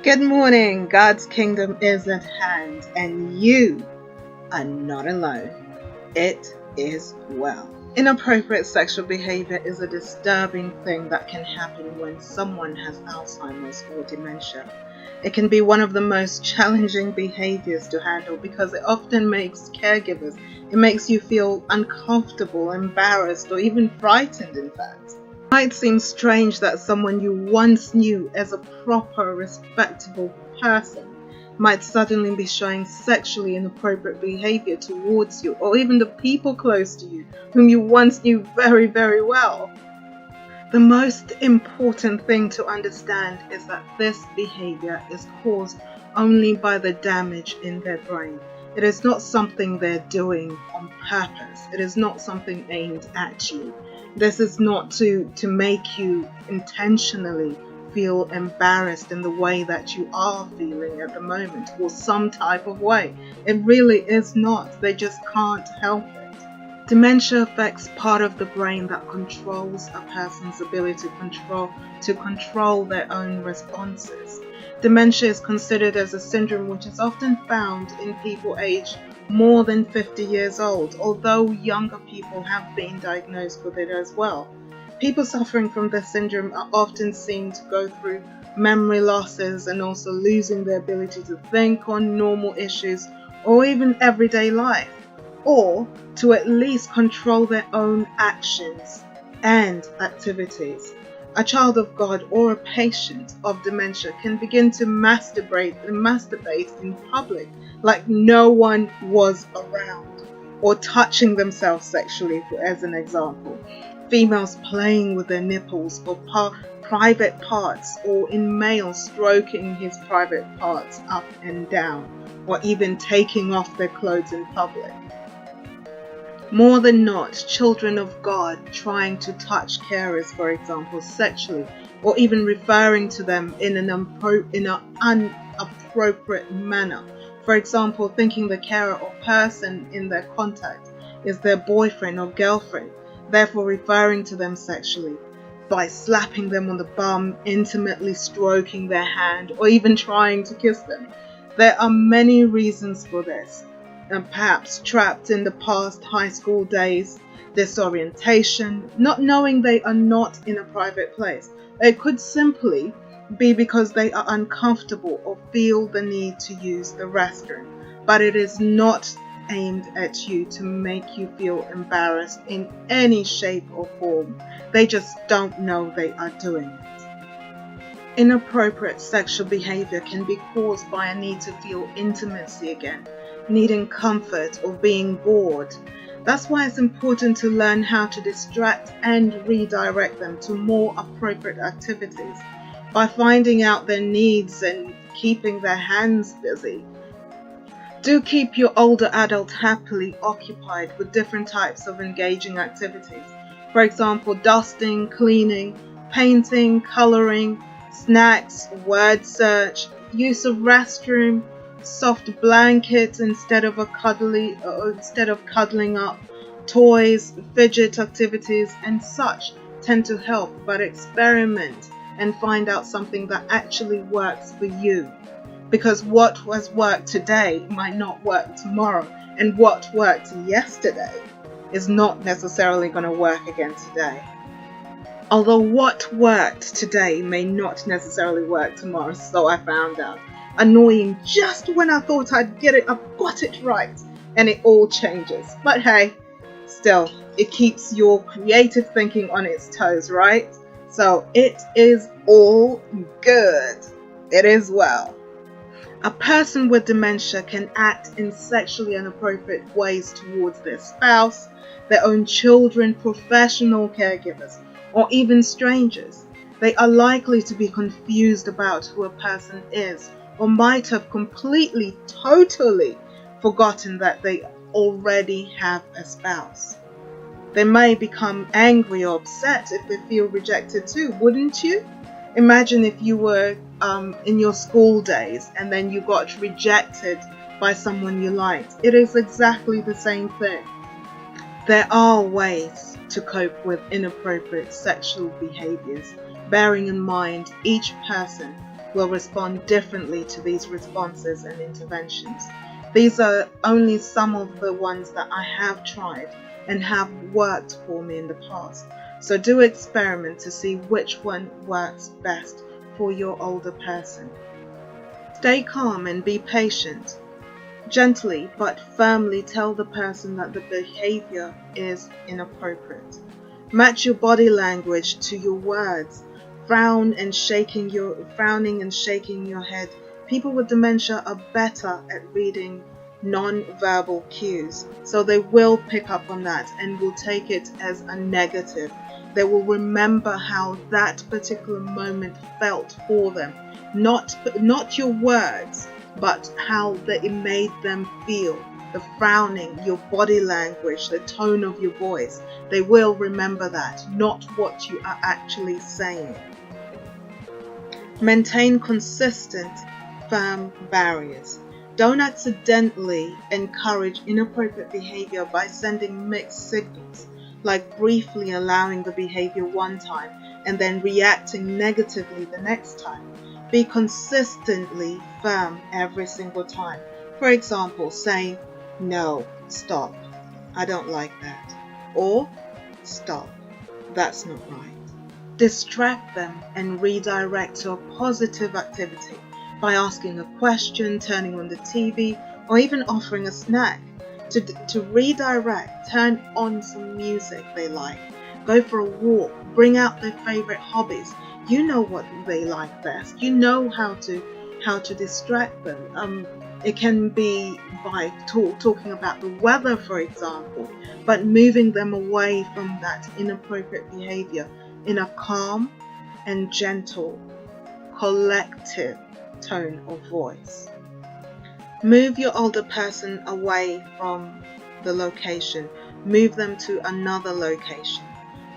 Good morning. God's kingdom is at hand, and you are not alone. It is well. Inappropriate sexual behavior is a disturbing thing that can happen when someone has Alzheimer's or dementia. It can be one of the most challenging behaviors to handle because it often makes caregivers, it makes you feel uncomfortable, embarrassed, or even frightened, in fact. It might seem strange that someone you once knew as a proper, respectable person might suddenly be showing sexually inappropriate behavior towards you, or even the people close to you whom you once knew very, very well. The most important thing to understand is that this behavior is caused only by the damage in their brain. It is not something they're doing on purpose. It is not something aimed at you. This is not to make you intentionally feel embarrassed in the way that you are feeling at the moment, or some type of way. It really is not. They just can't help it. Dementia affects part of the brain that controls a person's ability to control their own responses. Dementia is considered as a syndrome which is often found in people aged more than 50 years old, although younger people have been diagnosed with it as well. People suffering from this syndrome are often seen to go through memory losses and also losing their ability to think on normal issues or even everyday life, or to at least control their own actions and activities. A child of God or a patient of dementia can begin to masturbate in public like no one was around, or touching themselves sexually, as an example. Females playing with their nipples or private parts, or in males stroking his private parts up and down, or even taking off their clothes in public. More than not, children of God trying to touch carers, for example, sexually, or even referring to them in an inappropriate manner. For example, thinking the carer or person in their contact is their boyfriend or girlfriend, therefore referring to them sexually by slapping them on the bum, intimately stroking their hand, or even trying to kiss them. There are many reasons for this. And perhaps trapped in the past high school days, disorientation, not knowing they are not in a private place. It could simply be because they are uncomfortable or feel the need to use the restroom, but it is not aimed at you to make you feel embarrassed in any shape or form. They just don't know they are doing it. Inappropriate sexual behavior can be caused by a need to feel intimacy again, needing comfort, or being bored. That's why it's important to learn how to distract and redirect them to more appropriate activities by finding out their needs and keeping their hands busy. Do keep your older adult happily occupied with different types of engaging activities. For example, dusting, cleaning, painting, coloring, snacks, word search, use of restroom, soft blankets instead of cuddling up, toys, fidget activities, and such tend to help, but experiment and find out something that actually works for you. Because what has worked today might not work tomorrow, and what worked yesterday is not necessarily going to work again today. Although what worked today may not necessarily work tomorrow, so I found out. Annoying just when I thought I've got it right, and it all changes. But hey, still, it keeps your creative thinking on its toes, right? So it is all good. It is well. A person with dementia can act in sexually inappropriate ways towards their spouse, their own children, professional caregivers, or even strangers. They are likely to be confused about who a person is, or might have completely, totally forgotten that they already have a spouse. They may become angry or upset if they feel rejected too, wouldn't you? Imagine if you were in your school days and then you got rejected by someone you liked. It is exactly the same thing. There are ways to cope with inappropriate sexual behaviors, bearing in mind each person will respond differently to these responses and interventions. These are only some of the ones that I have tried and have worked for me in the past. So do experiment to see which one works best for your older person. Stay calm and be patient. Gently but firmly tell the person that the behavior is inappropriate. Match your body language to your words. Frowning and shaking your head. People with dementia are better at reading non-verbal cues, so they will pick up on that and will take it as a negative. They will remember how that particular moment felt for them, not your words, but how it made them feel. The frowning, your body language, the tone of your voice. They will remember that, not what you are actually saying. Maintain consistent, firm barriers. Don't accidentally encourage inappropriate behavior by sending mixed signals, like briefly allowing the behavior one time and then reacting negatively the next time. Be consistently firm every single time. For example, saying, "No, stop. I don't like that." Or, "Stop. That's not right." Distract them and redirect to a positive activity by asking a question, turning on the TV, or even offering a snack. To redirect, turn on some music they like, go for a walk, bring out their favorite hobbies. You know what they like best. You know how to distract them. It can be by talking about the weather, for example, but moving them away from that inappropriate behavior in a calm and gentle, collective tone of voice. Move your older person away from the location. Move them to another location.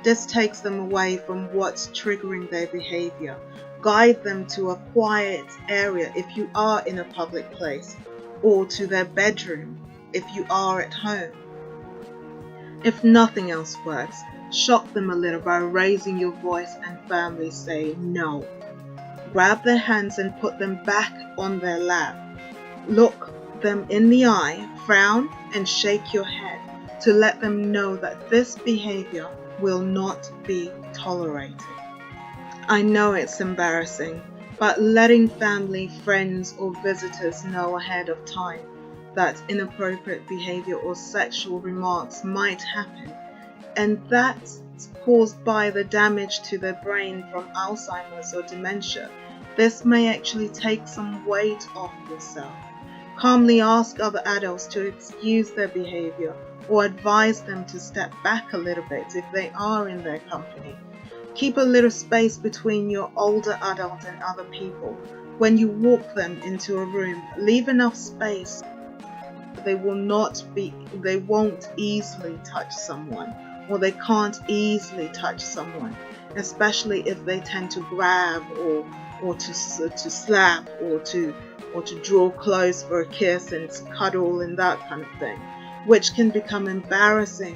This takes them away from what's triggering their behavior. Guide them to a quiet area if you are in a public place, or to their bedroom if you are at home. If nothing else works, shock them a little by raising your voice and firmly say no. Grab their hands and put them back on their lap. Look them in the eye, frown, and shake your head to let them know that this behavior will not be tolerated. I know it's embarrassing, but letting family, friends, or visitors know ahead of time that inappropriate behavior or sexual remarks might happen, and that's caused by the damage to their brain from Alzheimer's or dementia. This may actually take some weight off yourself. Calmly ask other adults to excuse their behavior or advise them to step back a little bit if they are in their company. Keep a little space between your older adult and other people. When you walk them into a room, leave enough space. They won't easily touch someone, or they can't easily touch someone, especially if they tend to grab or to slap or to draw close for a kiss and cuddle and that kind of thing, which can become embarrassing.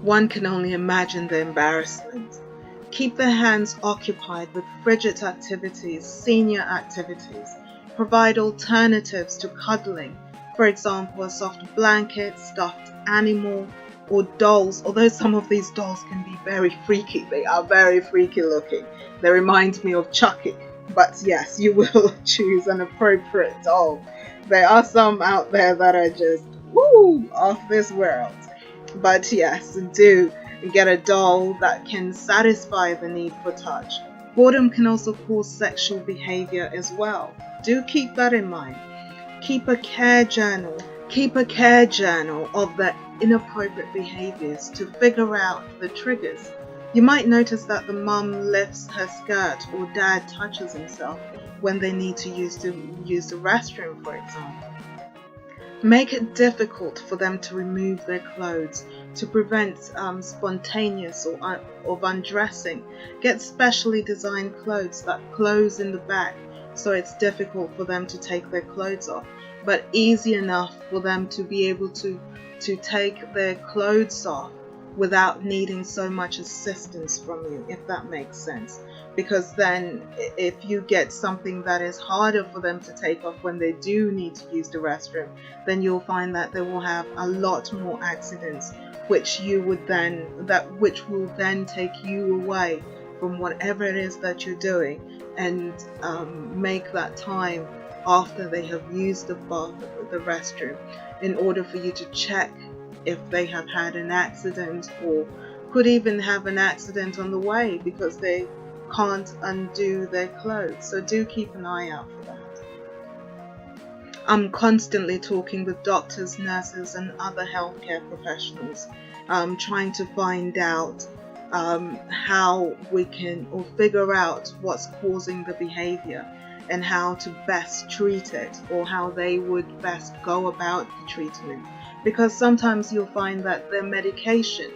One can only imagine the embarrassment. Keep their hands occupied with frigid activities, senior activities. Provide alternatives to cuddling. For example, a soft blanket, stuffed animal, or dolls. Although some of these dolls can be very freaky. They are very freaky looking. They remind me of Chucky. But yes, you will choose an appropriate doll. There are some out there that are just, woo, off this world. But yes, do get a doll that can satisfy the need for touch. Boredom can also cause sexual behavior as well. Do keep that in mind. Keep a care journal. Keep a care journal of the inappropriate behaviors to figure out the triggers. You might notice that the mum lifts her skirt or dad touches himself when they need to use the restroom, for example. Make it difficult for them to remove their clothes to prevent spontaneous or of undressing. Get specially designed clothes that close in the back so it's difficult for them to take their clothes off, but easy enough for them to be able to take their clothes off without needing so much assistance from you, if that makes sense. because then if you get something that is harder for them to take off when they do need to use the restroom, then you'll find that they will have a lot more accidents, which will then take you away from whatever it is that you're doing, and make that time after they have used the restroom in order for you to check if they have had an accident, or could even have an accident on the way because they can't undo their clothes. So do keep an eye out for that. I'm constantly talking with doctors, nurses, and other healthcare professionals, trying to find out how we can, or figure out what's causing the behavior and how to best treat it, or how they would best go about the treatment. Because sometimes you'll find that their medication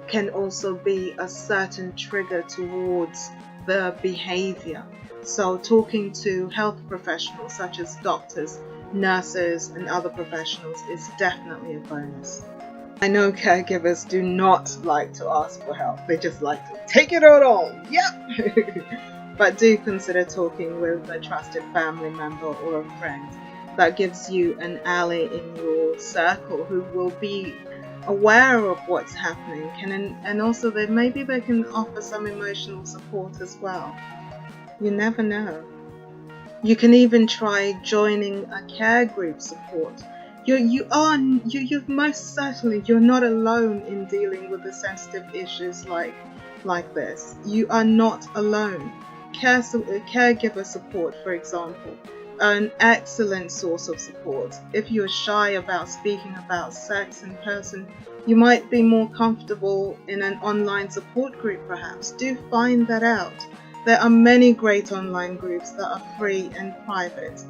can also be a certain trigger towards the behavior. So talking to health professionals such as doctors, nurses, and other professionals is definitely a bonus. I know caregivers do not like to ask for help. They just like to take it all on. Yep! But do consider talking with a trusted family member or a friend that gives you an ally in your circle who will be aware of what's happening, and also maybe they can offer some emotional support as well. You never know. You can even try joining a care group support. You've most certainly, you're not alone in dealing with the sensitive issues like this. You are not alone. Caregiver support, for example, are an excellent source of support. If you're shy about speaking about sex in person, you might be more comfortable in an online support group perhaps. Do find that out. There are many great online groups that are free and private.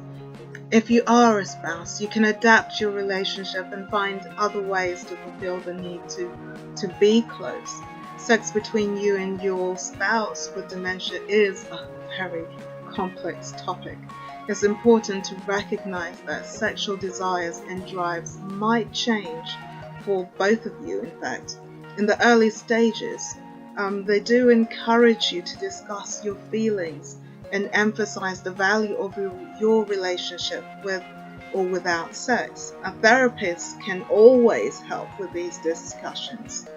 If you are a spouse, you can adapt your relationship and find other ways to fulfill the need to be close. Sex between you and your spouse with dementia is a very complex topic. It's important to recognize that sexual desires and drives might change for both of you, in fact. In the early stages, they do encourage you to discuss your feelings and emphasize the value of your relationship with or without sex. A therapist can always help with these discussions.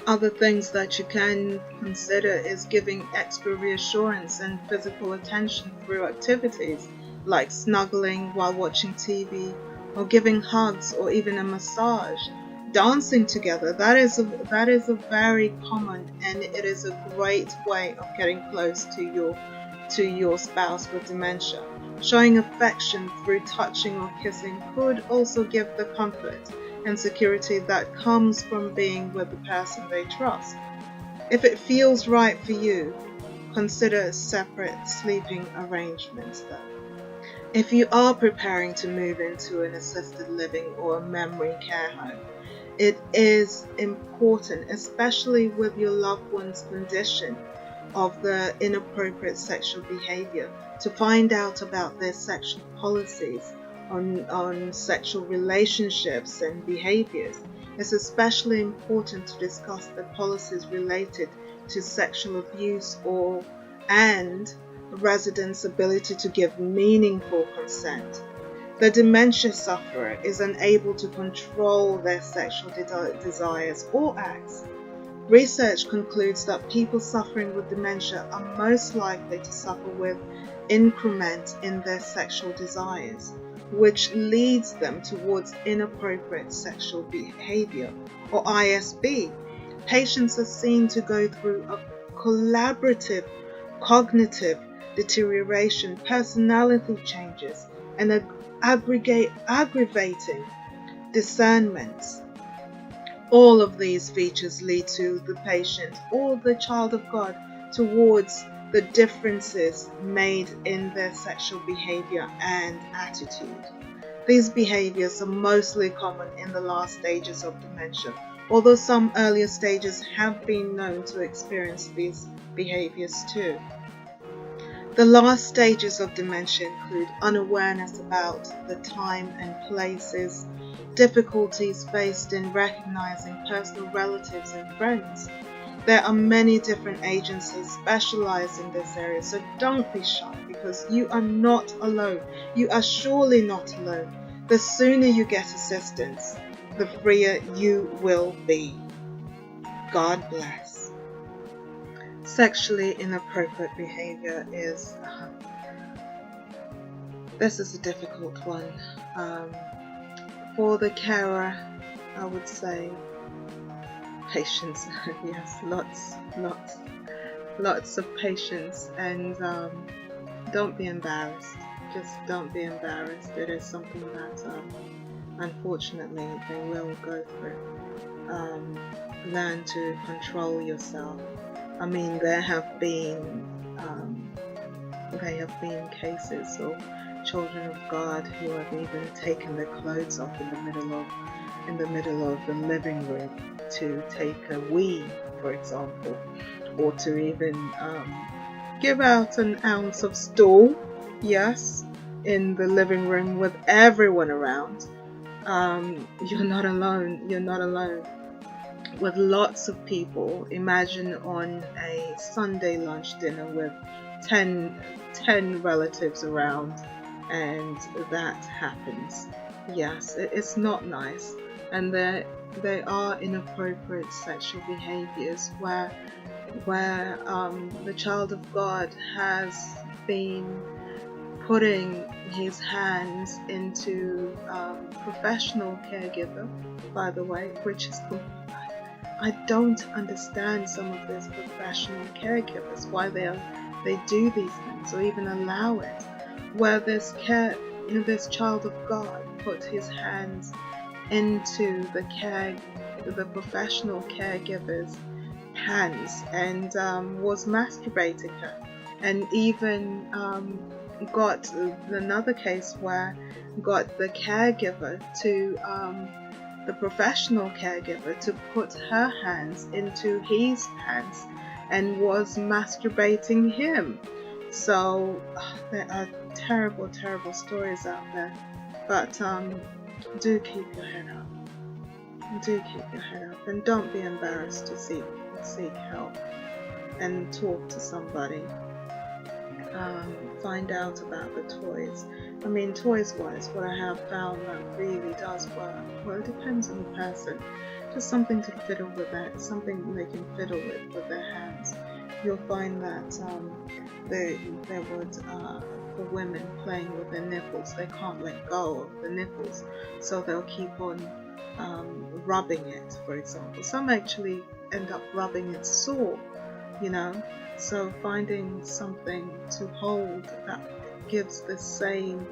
Other things that you can consider is giving extra reassurance and physical attention through activities like snuggling while watching TV, or giving hugs, or even a massage. Dancing together, that is a very common, and it is a great way of getting close to your spouse with dementia. Showing affection through touching or kissing could also give the comfort and security that comes from being with the person they trust. If it feels right for you, consider separate sleeping arrangements though. If you are preparing to move into an assisted living or a memory care home, it is important, especially with your loved one's condition of the inappropriate sexual behavior, to find out about their sexual policies on sexual relationships and behaviors. It's especially important to discuss the policies related to sexual abuse and residents' ability to give meaningful consent. The dementia sufferer is unable to control their sexual desires or acts. Research concludes that people suffering with dementia are most likely to suffer with increment in their sexual desires, which leads them towards inappropriate sexual behavior, or ISB. Patients are seen to go through a collaborative cognitive deterioration, personality changes, and aggravating discernments. All of these features lead to the patient or the child of God towards the differences made in their sexual behavior and attitude. These behaviors are mostly common in the last stages of dementia, although some earlier stages have been known to experience these behaviors too. The last stages of dementia include unawareness about the time and places, difficulties faced in recognizing personal relatives and friends, There are many different agencies specialized in this area, so don't be shy, because you are not alone. You are surely not alone. The sooner you get assistance, the freer you will be. God bless. Sexually inappropriate behavior is this is a difficult one. For the carer, I would say patience. Yes, lots of patience, and don't be embarrassed. Just don't be embarrassed. It is something that unfortunately they will go through. Learn to control yourself. I mean, there have been cases of children of God who have even taken their clothes off in the middle of the living room to take a wee, for example, or to even give out an ounce of stool, yes, in the living room with everyone around. You're not alone. You're not alone. With lots of people, imagine on a Sunday lunch dinner with 10 relatives around, and that happens. Yes, it's not nice. And there are inappropriate sexual behaviors where the child of God has been putting his hands into professional caregiver, by the way, which is I don't understand some of these professional caregivers, why they do these things or even allow it. Where this child of God put his hands into the professional caregiver's hands and was masturbating her, and even got another case where got the caregiver to the professional caregiver to put her hands into his hands and was masturbating him. So there are terrible stories out there, but do keep your head up. Do keep your head up, and don't be embarrassed to seek help and talk to somebody. Find out about the toys. I mean, toys wise, what I have found that really does work, well, it depends on the person. Just something to fiddle with, something they can fiddle with their hands. You'll find that they would, for women playing with their nipples, they can't let go of the nipples, so they'll keep on rubbing it, for example. Some actually end up rubbing it sore, so finding something to hold that gives the same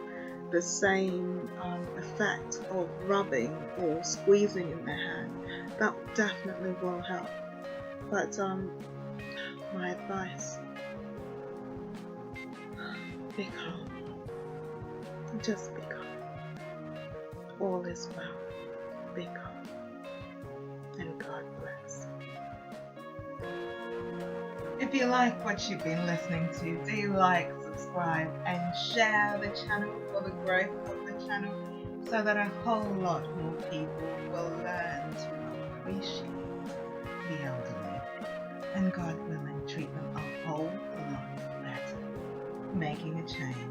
effect of rubbing or squeezing in their hand, that definitely will help. But my advice, be calm. Just be calm. All is well. Be calm. And God bless. If you like what you've been listening to, do like, subscribe, and share the channel for the growth of the channel, so that a whole lot more people will learn to appreciate the elderly, and God willing, treat them a whole lot better, making a change.